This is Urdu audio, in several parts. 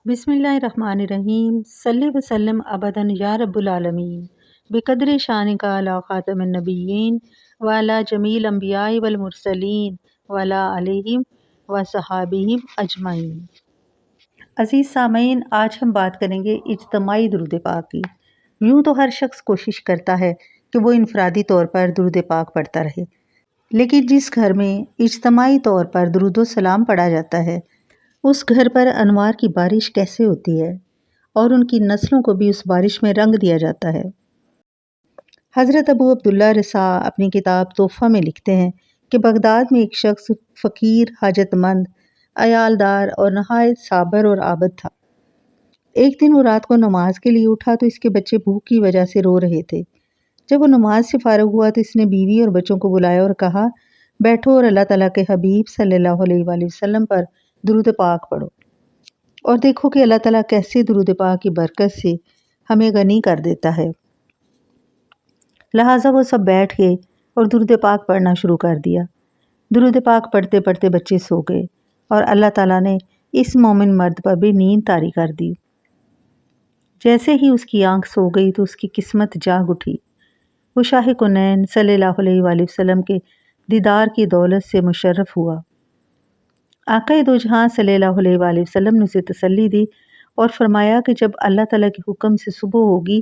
بسم اللہ الرحمن الرحیم صلی وسلم ابداً یا رب العالمین بقدر شان کا علی خاتم النبیین وعلی جمیع الانبیاء والمرسلین وعلی علیہم وصحابہم اجمعین۔ عزیز سامعین، آج ہم بات کریں گے اجتماعی درود پاک کی۔ یوں تو ہر شخص کوشش کرتا ہے کہ وہ انفرادی طور پر درود پاک پڑھتا رہے، لیکن جس گھر میں اجتماعی طور پر درود و سلام پڑھا جاتا ہے اس گھر پر انوار کی بارش کیسے ہوتی ہے اور ان کی نسلوں کو بھی اس بارش میں رنگ دیا جاتا ہے۔ حضرت ابو عبداللہ رسا اپنی کتاب تحفہ میں لکھتے ہیں کہ بغداد میں ایک شخص فقیر، حاجت مند، عیالدار اور نہایت صابر اور عابد تھا۔ ایک دن وہ رات کو نماز کے لیے اٹھا تو اس کے بچے بھوک کی وجہ سے رو رہے تھے۔ جب وہ نماز سے فارغ ہوا تو اس نے بیوی اور بچوں کو بلایا اور کہا، بیٹھو اور اللہ تعالیٰ کے حبیب صلی اللہ علیہ وآلہ وسلم پر درود پاک پڑھو اور دیکھو کہ اللہ تعالیٰ کیسے درود پاک کی برکت سے ہمیں غنی کر دیتا ہے۔ لہٰذا وہ سب بیٹھ گئے اور درود پاک پڑھنا شروع کر دیا۔ درود پاک پڑھتے پڑھتے بچے سو گئے اور اللہ تعالیٰ نے اس مومن مرد پر بھی نیند طاری کر دی۔ جیسے ہی اس کی آنکھ سو گئی تو اس کی قسمت جاگ اٹھی۔ وہ شاہ کونین صلی اللہ علیہ وآلہ وسلم کے دیدار کی دولت سے مشرف ہوا۔ آقا دو جہاں صلی اللہ علیہ وآلہ وسلم نے اسے تسلی دی اور فرمایا کہ جب اللہ تعالیٰ کے حکم سے صبح ہوگی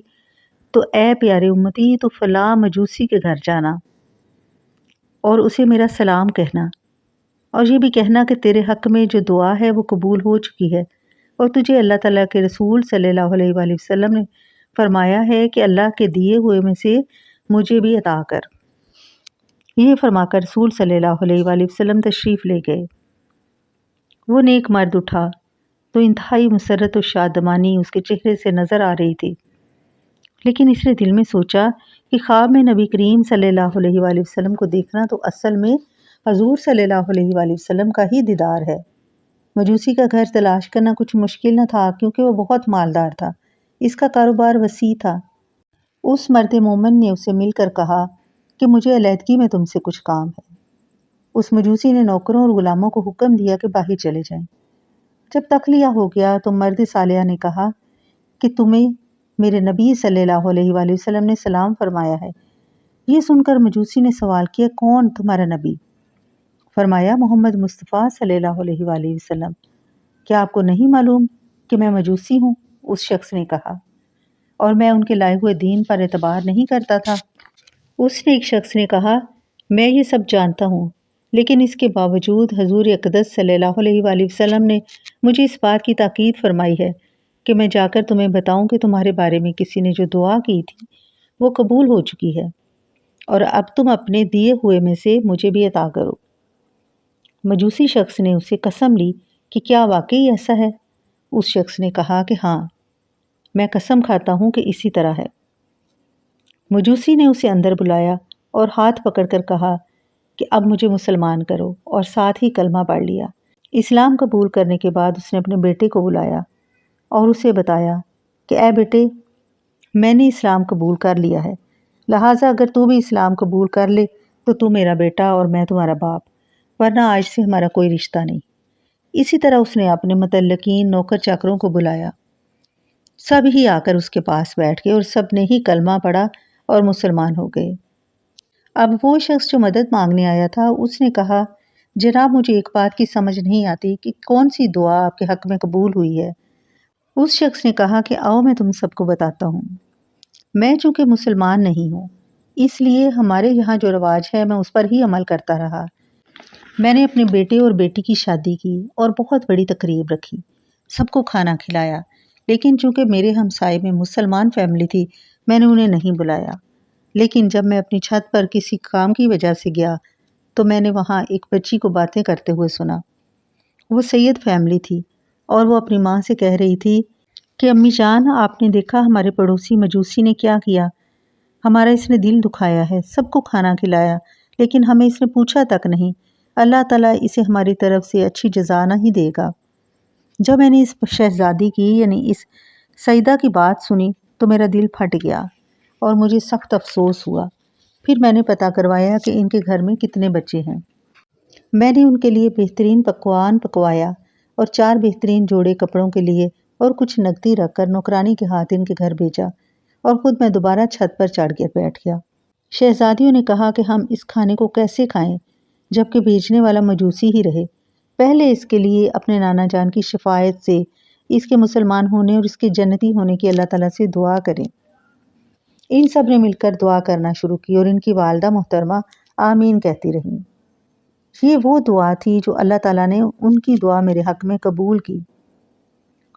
تو اے پیارے امتی تو فلاں مجوسی کے گھر جانا اور اسے میرا سلام کہنا، اور یہ بھی کہنا کہ تیرے حق میں جو دعا ہے وہ قبول ہو چکی ہے اور تجھے اللہ تعالیٰ کے رسول صلی اللہ علیہ وآلہ وسلم نے فرمایا ہے کہ اللہ کے دیے ہوئے میں سے مجھے بھی عطا کر۔ یہ فرما کر رسول صلی اللہ علیہ وآلہ وسلم تشریف لے گئے۔ وہ نیک مرد اٹھا تو انتہائی مسرت و شادمانی اس کے چہرے سے نظر آ رہی تھی، لیکن اس نے دل میں سوچا کہ خواب میں نبی کریم صلی اللہ علیہ وآلہ وسلم کو دیکھنا تو اصل میں حضور صلی اللہ علیہ وآلہ وسلم کا ہی دیدار ہے۔ مجوسی کا گھر تلاش کرنا کچھ مشکل نہ تھا کیونکہ وہ بہت مالدار تھا، اس کا کاروبار وسیع تھا۔ اس مرد مومن نے اسے مل کر کہا کہ مجھے علیحدگی میں تم سے کچھ کام ہے۔ اس مجوسی نے نوکروں اور غلاموں کو حکم دیا کہ باہر چلے جائیں۔ جب تخلیہ ہو گیا تو مرد صالحہ نے کہا کہ تمہیں میرے نبی صلی اللہ علیہ وآلہ وسلم نے سلام فرمایا ہے۔ یہ سن کر مجوسی نے سوال کیا، کون تمہارا نبی؟ فرمایا، محمد مصطفیٰ صلی اللہ علیہ وآلہ وسلم۔ کیا آپ کو نہیں معلوم کہ میں مجوسی ہوں؟ اس شخص نے کہا، اور میں ان کے لائے ہوئے دین پر اعتبار نہیں کرتا تھا۔ اس نے ایک شخص نے کہا، میں یہ سب جانتا ہوں، لیکن اس کے باوجود حضور اقدس صلی اللہ علیہ وآلہ وسلم نے مجھے اس بات کی تاکید فرمائی ہے کہ میں جا کر تمہیں بتاؤں کہ تمہارے بارے میں کسی نے جو دعا کی تھی وہ قبول ہو چکی ہے، اور اب تم اپنے دیے ہوئے میں سے مجھے بھی عطا کرو۔ مجوسی شخص نے اسے قسم لی کہ کیا واقعی ایسا ہے؟ اس شخص نے کہا کہ ہاں، میں قسم کھاتا ہوں کہ اسی طرح ہے۔ مجوسی نے اسے اندر بلایا اور ہاتھ پکڑ کر کہا کہ اب مجھے مسلمان کرو، اور ساتھ ہی کلمہ پڑھ لیا۔ اسلام قبول کرنے کے بعد اس نے اپنے بیٹے کو بلایا اور اسے بتایا کہ اے بیٹے، میں نے اسلام قبول کر لیا ہے، لہٰذا اگر تو بھی اسلام قبول کر لے تو تو میرا بیٹا اور میں تمہارا باپ، ورنہ آج سے ہمارا کوئی رشتہ نہیں۔ اسی طرح اس نے اپنے متعلقین نوکر چاکروں کو بلایا۔ سب ہی آ کر اس کے پاس بیٹھ گئے اور سب نے ہی کلمہ پڑھا اور مسلمان ہو گئے۔ اب وہ شخص جو مدد مانگنے آیا تھا اس نے کہا، جناب مجھے ایک بات کی سمجھ نہیں آتی کہ کون سی دعا آپ کے حق میں قبول ہوئی ہے۔ اس شخص نے کہا کہ آؤ میں تم سب کو بتاتا ہوں۔ میں چونکہ مسلمان نہیں ہوں، اس لیے ہمارے یہاں جو رواج ہے میں اس پر ہی عمل کرتا رہا۔ میں نے اپنے بیٹے اور بیٹی کی شادی کی اور بہت بڑی تقریب رکھی، سب کو کھانا کھلایا، لیکن چونکہ میرے ہمسائے میں مسلمان فیملی تھی میں نے انہیں نہیں بلایا۔ لیکن جب میں اپنی چھت پر کسی کام کی وجہ سے گیا تو میں نے وہاں ایک بچی کو باتیں کرتے ہوئے سنا۔ وہ سید فیملی تھی اور وہ اپنی ماں سے کہہ رہی تھی کہ امی جان، آپ نے دیکھا ہمارے پڑوسی مجوسی نے کیا کیا؟ ہمارا اس نے دل دکھایا ہے، سب کو کھانا کھلایا، لیکن ہمیں اس نے پوچھا تک نہیں۔ اللہ تعالیٰ اسے ہماری طرف سے اچھی جزا نہیں دے گا۔ جب میں نے اس شہزادی کی یعنی اس سیدہ کی بات سنی تو میرا دل پھٹ گیا اور مجھے سخت افسوس ہوا۔ پھر میں نے پتہ کروایا کہ ان کے گھر میں کتنے بچے ہیں۔ میں نے ان کے لیے بہترین پکوان پکوایا اور 4 بہترین جوڑے کپڑوں کے لیے اور کچھ نقدی رکھ کر نوکرانی کے ہاتھ ان کے گھر بھیجا اور خود میں دوبارہ چھت پر چڑھ کر بیٹھ گیا۔ شہزادیوں نے کہا کہ ہم اس کھانے کو کیسے کھائیں جبکہ بھیجنے والا مجوسی ہی رہے۔ پہلے اس کے لیے اپنے نانا جان کی شفاعت سے اس کے مسلمان ہونے اور اس کے جنتی ہونے کی اللہ تعالیٰ سے دعا کریں۔ ان سب نے مل کر دعا کرنا شروع کی اور ان کی والدہ محترمہ آمین کہتی رہیں۔ یہ وہ دعا تھی جو اللہ تعالیٰ نے ان کی دعا میرے حق میں قبول کی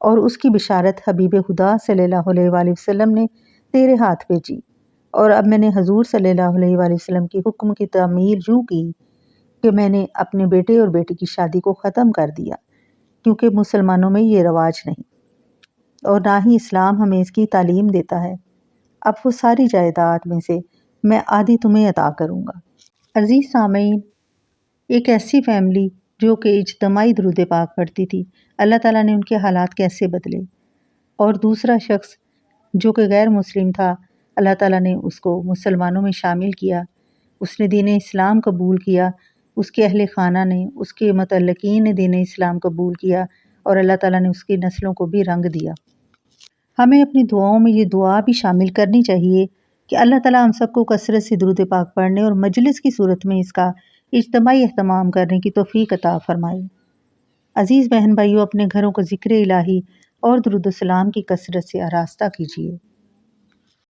اور اس کی بشارت حبیب خدا صلی اللہ علیہ وآلہ وسلم نے تیرے ہاتھ بھیجی، اور اب میں نے حضور صلی اللہ علیہ وآلہ وسلم کی حکم کی تعمیل یوں کی کہ میں نے اپنے بیٹے اور بیٹی کی شادی کو ختم کر دیا، کیونکہ مسلمانوں میں یہ رواج نہیں اور نہ ہی اسلام ہمیں اس کی تعلیم دیتا ہے۔ اب وہ ساری جائیداد میں سے میں آدھی تمہیں عطا کروں گا۔ عزیز سامعین، ایک ایسی فیملی جو کہ اجتماعی درود پاک پڑھتی تھی، اللہ تعالیٰ نے ان کے حالات کیسے بدلے، اور دوسرا شخص جو کہ غیر مسلم تھا، اللہ تعالیٰ نے اس کو مسلمانوں میں شامل کیا، اس نے دین اسلام قبول کیا، اس کے اہل خانہ نے، اس کے متعلقین نے دین اسلام قبول کیا، اور اللہ تعالیٰ نے اس کی نسلوں کو بھی رنگ دیا۔ ہمیں اپنی دعاؤں میں یہ دعا بھی شامل کرنی چاہیے کہ اللہ تعالیٰ ہم سب کو کثرت سے درود پاک پڑھنے اور مجلس کی صورت میں اس کا اجتماعی اہتمام کرنے کی توفیق عطا فرمائے۔ عزیز بہن بھائیوں، اپنے گھروں کو ذکر الہی اور درود السلام کی کثرت سے آراستہ کیجیے۔